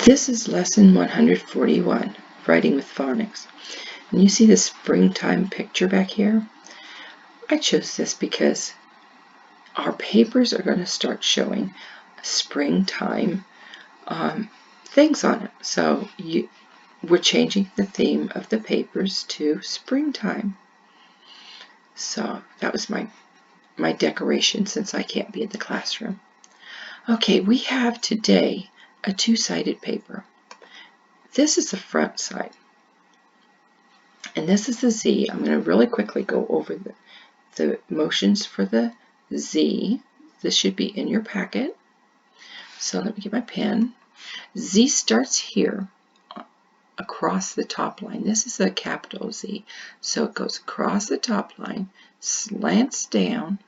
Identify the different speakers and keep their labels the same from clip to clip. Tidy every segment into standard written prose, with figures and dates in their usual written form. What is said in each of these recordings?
Speaker 1: This is lesson 141, Writing with Phonics. And you see the springtime picture back here? I chose this because our papers are going to start showing springtime things on it. So we're changing the theme of the papers to springtime. So that was my decoration since I can't be in the classroom. Okay, we have today a two-sided paper. This is the front side. And this is the Z. I'm going to really quickly go over the motions for the Z. This should be in your packet. So let me get my pen. Z starts here across the top line. This is a capital Z. So it goes across the top line, slants down,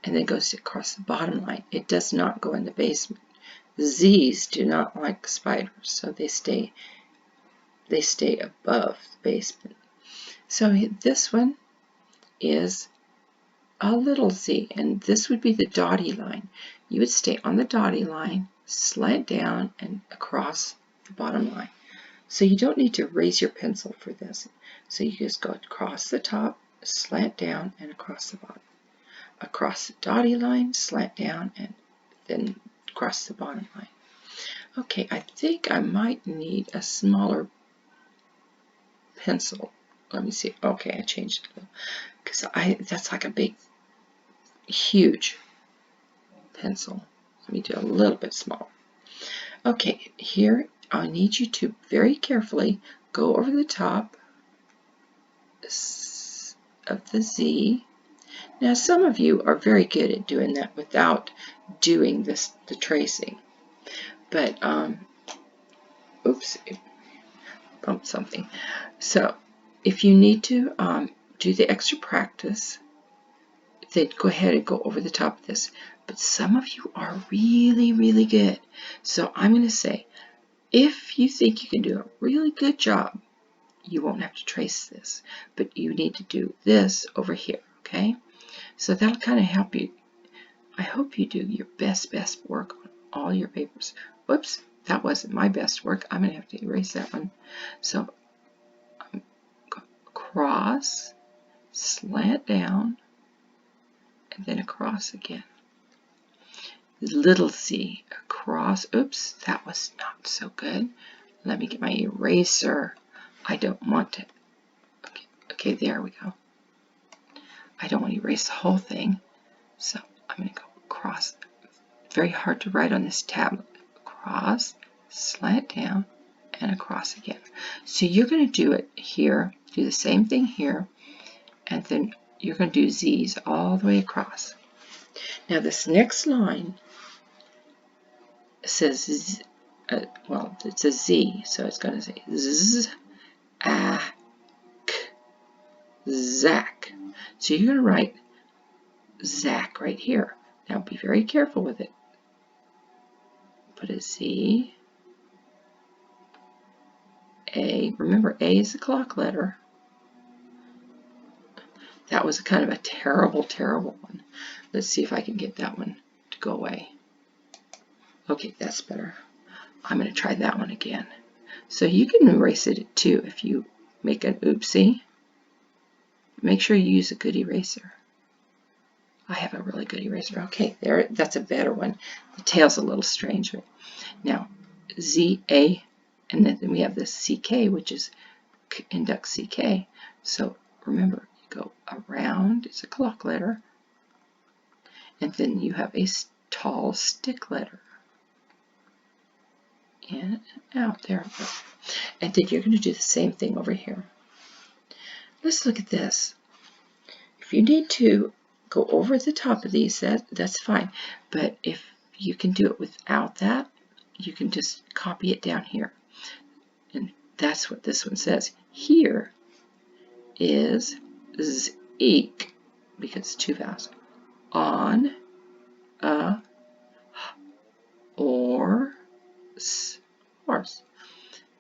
Speaker 1: and then goes across the bottom line. It does not go in the basement. Z's do not like spiders, so they stay above the basement. So this one is a little z, and this would be the dotty line. You would stay on the dotty line, slant down, and across the bottom line. So you don't need to raise your pencil for this. So you just go across the top, slant down, and across the bottom. Across the dotty line, slant down, and then across the bottom line. Okay, I think I might need a smaller pencil. Let me see. Okay, I changed it a little because that's like a big, huge pencil. Let me do a little bit smaller. Okay, here I need you to very carefully go over the top of the Z. Now, some of you are very good at doing that without doing the tracing. But, oops, it bumped something. So, if you need to do the extra practice, then go ahead and go over the top of this. But some of you are really, really good. So I'm going to say, if you think you can do a really good job, you won't have to trace this. But you need to do this over here, okay? So that'll kind of help you. I hope you do your best work on all your papers. Whoops, that wasn't my best work. I'm going to have to erase that one. So across, slant down, and then across again. Little z across. Oops, that was not so good. Let me get my eraser. I don't want to. Okay, there we go. I don't want to erase the whole thing. So I'm going to go across. Very hard to write on this tablet. Across, slant down, and across again. So you're going to do it here. Do the same thing here. And then you're going to do Z's all the way across. Now this next line says, well, it's a Z, so it's going to say Z, A, K, Zach. So you're going to write Zach right here. Now be very careful with it. Put a Z, A. Remember, A is the clock letter. That was kind of a terrible one. Let's see if I can get that one to go away. Okay, that's better. I'm going to try that one again. So you can erase it too if you make an oopsie. Make sure you use a good eraser. I have a really good eraser. Okay, there, that's a better one. The tail's a little strange. Right? Now, Z-A, and then we have this C-K, which is index C-K. So remember, you go around, it's a clock letter, and then you have a tall stick letter. In and out, there we go. And then you're going to do the same thing over here. Let's look at this. If you need to go over the top of these, that's fine. But if you can do it without that, you can just copy it down here. And that's what this one says. Here is Zeke, because it's two vowels. On a horse.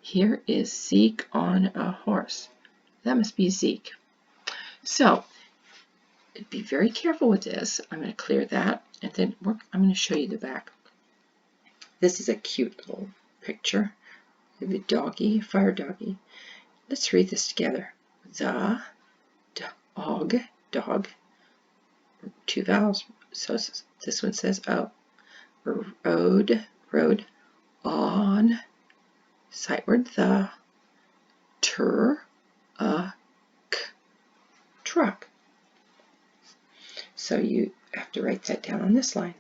Speaker 1: Here is Zeke on a horse. That must be Zeke. So, be very careful with this. I'm going to clear that, and then I'm going to show you the back. This is a cute little picture. The doggy, fire doggy. Let's read this together. The dog, 2 vowels. So this one says O. Road, on, sight word the, truck. So you have to write that down on this line.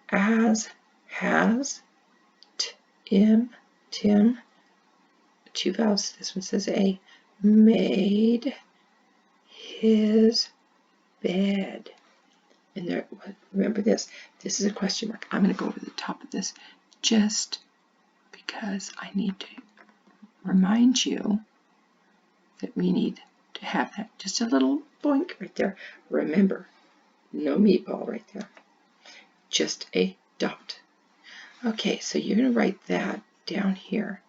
Speaker 1: As, has, Tim, 2 vowels. This one says A. Made his bed. And there, remember this. This is a question mark. I'm going to go over the top of this just because I need to remind you that we need to have that. Just a little boink right there. Remember, no meatball right there. Just a dot. Okay, so you're going to write that down here.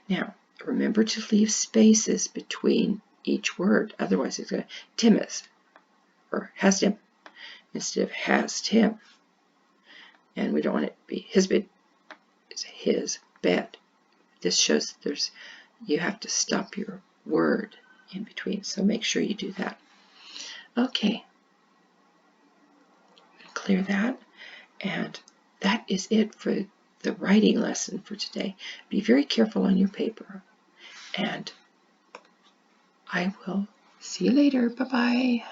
Speaker 1: Now, remember to leave spaces between each word. Otherwise, it's going to Tim is, or has Tim, instead of has Tim. And we don't want it to be his bed. It's his bed. This shows that you have to stop your word in between. So make sure you do that. Okay. Clear that. And that is it for the writing lesson for today. Be very careful on your paper. And I will see you later. Bye-bye.